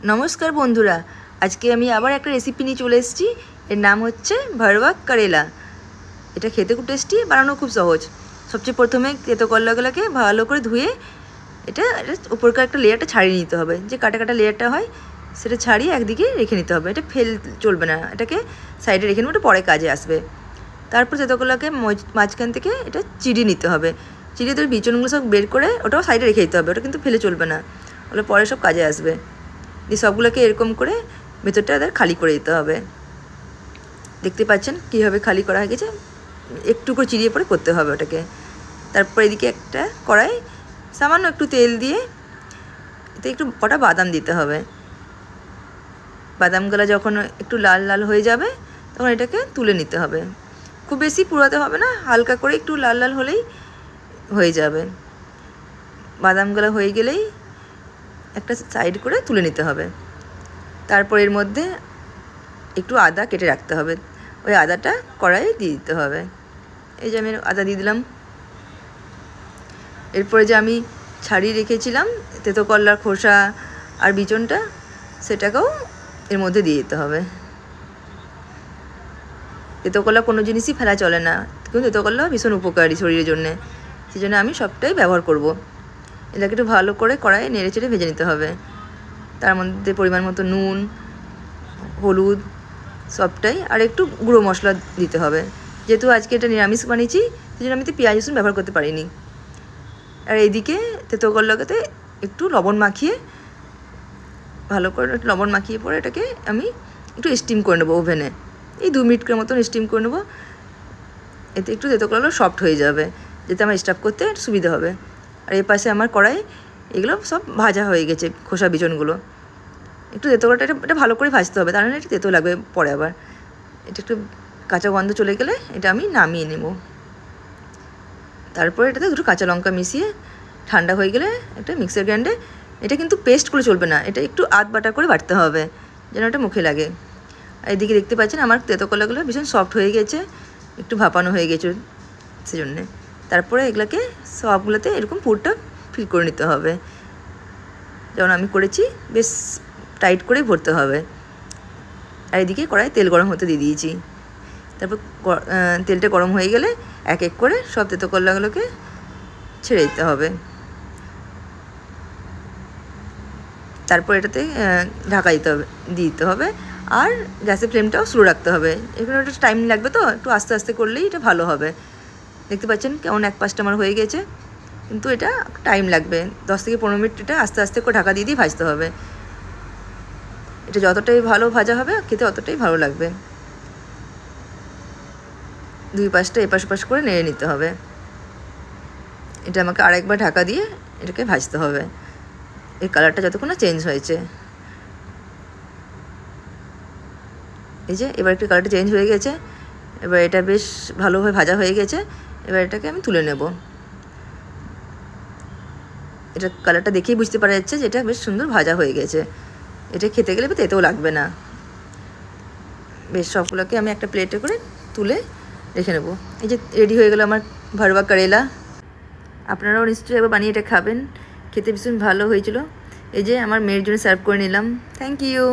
নমস্কার বন্ধুরা, আজকে আমি আবার একটা রেসিপি নিয়ে চলে এসেছি। এর নাম হচ্ছে ভরওয়া করেলা। এটা খেতে খুব টেস্টি, বানানো খুব সহজ। সবচেয়ে প্রথমে তেতো করলাগুলোকে ভালো করে ধুয়ে এটা উপরকার একটা লেয়ারটা ছাড়িয়ে নিতে হবে। যে কাটা কাটা লেয়ারটা হয় সেটা ছাড়িয়ে একদিকে রেখে নিতে হবে। এটা চলবে না, এটাকে সাইডে রেখে নেবো, এটা পরে কাজে আসবে। তারপর তেতো করলাকে মাঝখান থেকে এটা চিড়িয়ে নিতে হবে। চিড়িয়ে তোর বিচনগুলো সব বের করে ওটাও সাইডে রেখে দিতে হবে। ওটা কিন্তু ফেলে চলবে না, ওগুলো পরে সব কাজে আসবে। দিয়ে সবগুলোকে এরকম করে ভেতরটা এদের খালি করে দিতে হবে। দেখতে পাচ্ছেন কীভাবে খালি করা হয়ে গেছে। একটু করে চিড়িয়ে পরে করতে হবে ওটাকে। তারপর এদিকে একটা কড়াই সামান্য একটু তেল দিয়ে এতে একটু কটা বাদাম দিতে হবে। বাদামগুলো যখন একটু লাল লাল হয়ে যাবে তখন এটাকে তুলে নিতে হবে। খুব বেশি পুড়াতে হবে না, হালকা করে একটু লাল লাল হলেই হয়ে যাবে। বাদামগুলো হয়ে গেলেই একটা সাইড করে তুলে নিতে হবে। তারপর এর মধ্যে একটু আদা কেটে রাখতে হবে, ওই আদাটা কড়াইয়ে দিয়ে দিতে হবে। এই যে আমি আদা দিয়ে দিলাম। এরপরে যে আমি ছাড়িয়ে রেখেছিলাম তেতো করলার খোসা আর বিচনটা, সেটাকেও এর মধ্যে দিয়ে দিতে হবে। তেতো করলা কোনো জিনিসই ফেলা চলে না, কিন্তু তেতো করলা ভীষণ উপকারী শরীরের জন্যে, সেই জন্য আমি সবটাই ব্যবহার করব। এটাকে একটু ভালো করে কড়াইয়ে নেড়ে চেড়ে ভেজে নিতে হবে। তার মধ্যে পরিমাণ মতো নুন, হলুদ সবটাই, আর একটু গুঁড়ো মশলা দিতে হবে। যেহেতু আজকে এটা নিরামিষ বানিয়েছি সেই জন্য আমি তো পেঁয়াজ রসুন ব্যবহার করতে পারিনি। আর এইদিকে তেতো করলাতে একটু লবণ মাখিয়ে ভালো করে লবণ মাখিয়ে পরে এটাকে আমি একটু স্টিম করে নেবো ওভেনে। এই 2 মিনিটের মতন স্টিম করে নেবো। এতে একটু তেতো করলা সফট হয়ে যাবে, যাতে আমার স্টাফ করতে সুবিধা হবে। আর এই পাশে আমার কড়াই এগুলো সব ভাজা হয়ে গেছে, খোসা বিচনগুলো। একটু তেতো করলাটা এটা ভালো করে ভাজতে হবে, তার মানে একটু তেতো লাগবে পরে আবার। এটা একটু কাঁচা গন্ধ চলে গেলে এটা আমি নামিয়ে নেব। তারপরে এটাতে দুটো কাঁচা লঙ্কা মিশিয়ে ঠান্ডা হয়ে গেলে একটা মিক্সার গ্রাইন্ডে, এটা কিন্তু পেস্ট করে চলবে না, এটা একটু বাটা করে বাটতে হবে যেন এটা মুখে লাগে। আর এদিকে দেখতে পাচ্ছেন আমার তেতো কলাগুলো ভীষণ সফট হয়ে গেছে, একটু ভাপানো হয়ে গেছে সেজন্যে। তারপরে এগুলোকে সবগুলোতে এরকম পুরটা ফিল করে নিতে হবে, যেমন আমি করেছি। বেশ টাইট করে ভরতে হবে। আর এদিকে কড়াইয়ে তেল গরম হতে দিয়ে দিয়েছি। তারপর তেলটা গরম হয়ে গেলে এক এক করে সব তেতো করলাগুলোকে ছেড়ে দিতে হবে। তারপর এটাতে ঢাকা দিতে হবে আর গ্যাসের ফ্লেমটাও স্লো রাখতে হবে। এখানে একটু টাইম লাগবে, তো একটু আস্তে আস্তে করলেই এটা ভালো হবে। দেখতে পাচ্ছেন কেমন এক পাশটা আমার হয়ে গেছে, কিন্তু এটা টাইম লাগবে। 10 থেকে 15 মিনিট এটা আস্তে আস্তে করে ঢাকা দিয়ে ভাজতে হবে। এটা যতটাই ভালো ভাজা হবে খেতে অতটাই ভালো লাগবে। 2 পাশটা এপাশ ওপাশ করে নেড়ে নিতে হবে। এটা আমাকে আরেকবার ঢাকা দিয়ে এটাকে ভাজতে হবে, এই কালারটা যতক্ষণ না চেঞ্জ হয়েছে। এই যে এবার একটু কালারটা চেঞ্জ হয়ে গেছে, এবার এটা বেশ ভালোভাবে ভাজা হয়ে গেছে। এবার এটাকে আমি তুলে নেব। এটা কালারটা দেখেই বুঝতে পারা যাচ্ছে যে এটা বেশ সুন্দর ভাজা হয়ে গেছে। এটা খেতে গেলে তেতেও লাগবে না। বেশ সবগুলোকে আমি একটা প্লেটে করে তুলে রেখে নেব। এই যে রেডি হয়ে গেল আমার ভরওয়া করেলা। আপনারাও নিশ্চয়ই একবার বানিয়ে এটা খাবেন, খেতে ভীষণ ভালো হয়েছিল। এই যে আমার মেয়ের জন্য সার্ভ করে নিলাম। Thank you.